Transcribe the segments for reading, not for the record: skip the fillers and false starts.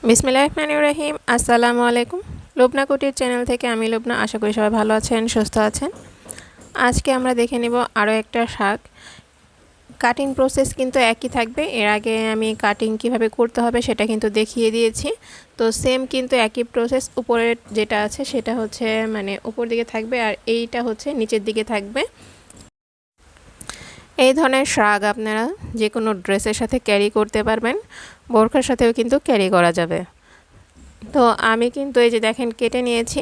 বিসমিল্লাহিররহমানিররহিম। আসসালামু আলাইকুম। লুবনা কুটির চ্যানেল থেকে আমি লুবনা। আশা করি সবাই ভালো আছেন, সুস্থ আছেন। আজকে আমরা দেখে নেব আরও একটা শাক। কাটিং প্রসেস কিন্তু একই থাকবে। এর আগে আমি কাটিং কিভাবে করতে হবে সেটা কিন্তু দেখিয়ে দিয়েছি। তো সেম কিন্তু একই প্রসেস। উপরের যেটা আছে সেটা হচ্ছে মানে উপর দিকে থাকবে, আর এইটা হচ্ছে নিচের দিকে থাকবে। এই ধরনের শাক আপনারা যে কোনো ড্রেসের সাথে ক্যারি করতে পারবেন, বোরখার সাথেও কিন্তু ক্যারি করা যাবে। তো আমি কিন্তু এই যে দেখেন কেটে নিয়েছি।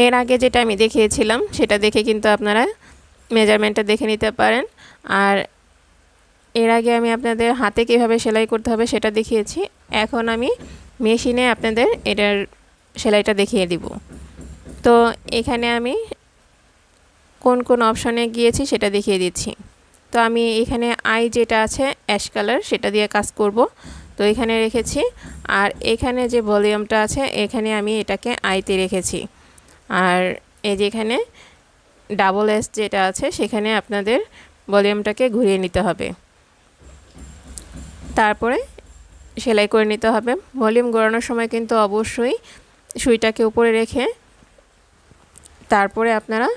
এর আগে যেটা আমি দেখিয়েছিলাম সেটা দেখে কিন্তু আপনারা মেজারমেন্টটা দেখে নিতে পারেন। আর এর আগে আমি আপনাদের হাতে কীভাবে সেলাই করতে হবে সেটা দেখিয়েছি। এখন আমি মেশিনে আপনাদের এটার সেলাইটা দেখিয়ে দিব। তো এখানে আমি কোন কোন অপশনে গিয়েছি সেটা দেখিয়ে দিচ্ছি। তো আমি এখানে আই যেটা আছে অ্যাশ কালার সেটা দিয়ে কাজ করব। তো এখানে রেখেছি, আর এখানে যে ভলিউমটা আছে এখানে আমি এটাকে আইতে রেখেছি। আর এই যে এখানে ডাবল এস যেটা আছে সেখানে আপনাদের ভলিউমটাকে ঘুরিয়ে নিতে হবে, তারপরে সেলাই করে নিতে হবে। ভলিউম ঘোরানোর সময় কিন্তু অবশ্যই সুইটাকে উপরে রেখে তারপরে আপনারা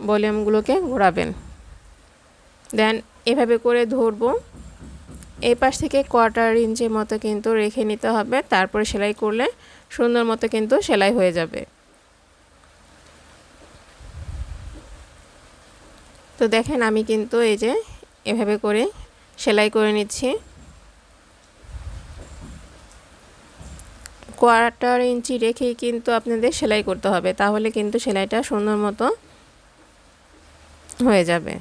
ভলিউমগুলোকে ঘোরাবেন। দেন এভাবে করে ধরবো। এই পাশ থেকে 1/4 ইঞ্চির মতো কিন্তু রেখে নিতে হবে, তারপরে সেলাই করলে সুন্দর মতো কিন্তু সেলাই হয়ে যাবে। তো দেখেন আমি কিন্তু এই যে এভাবে করে সেলাই করে নিচ্ছি। 1/4 ইঞ্চি রেখেই কিন্তু আপনাদের সেলাই করতে হবে, তাহলে কিন্তু সেলাইটা সুন্দর মতো হয়ে যাবে।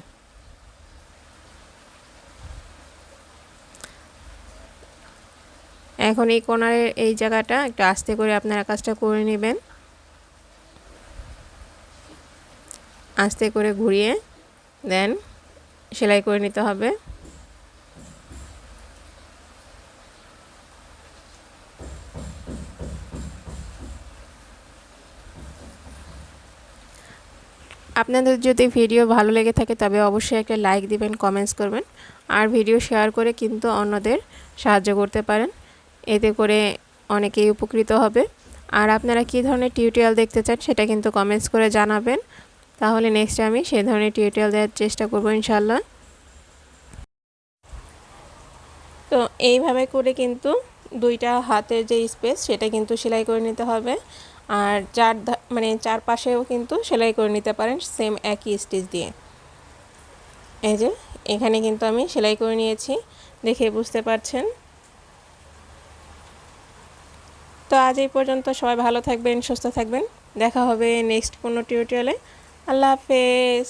এখন এই কোণারের এই জায়গাটা একটু আস্তে করে আপনারা কাজটা করে নেবেন। আস্তে করে ঘুরিয়ে দেন সেলাই করে নিতে হবে। আপনাদের যদি ভিডিও ভালো লেগে থাকে তবে অবশ্যই একটা লাইক দিবেন, কমেন্টস করবেন, আর ভিডিও শেয়ার করে কিন্তু অন্যদের সাহায্য করতে পারেন। এতে করে অনেকেই উপকৃত হবে। আর আপনারা কী ধরনের টিউটোরিয়াল দেখতে চান সেটা কিন্তু কমেন্টস করে জানাবেন, তাহলে নেক্সট আমি সেই ধরনের টিউটোরিয়াল দেওয়ার চেষ্টা করব ইনশাল্লাহ। তো এইভাবে করে কিন্তু দুইটা হাতের যে স্পেস সেটা কিন্তু সেলাই করে নিতে হবে। আর চারপাশেও কিন্তু সেলাই করে নিতে পারেন সেম একই স্টিচ দিয়ে। এই যে এখানে কিন্তু আমি সেলাই করে নিয়েছি, দেখে বুঝতে পারছেন। তো আজ এই পর্যন্ত। সবাই ভালো থাকবেন, সুস্থ থাকবেন। দেখা হবে নেক্সট কোনো টিউটোরিয়ালে। আল্লাহ হাফেজ।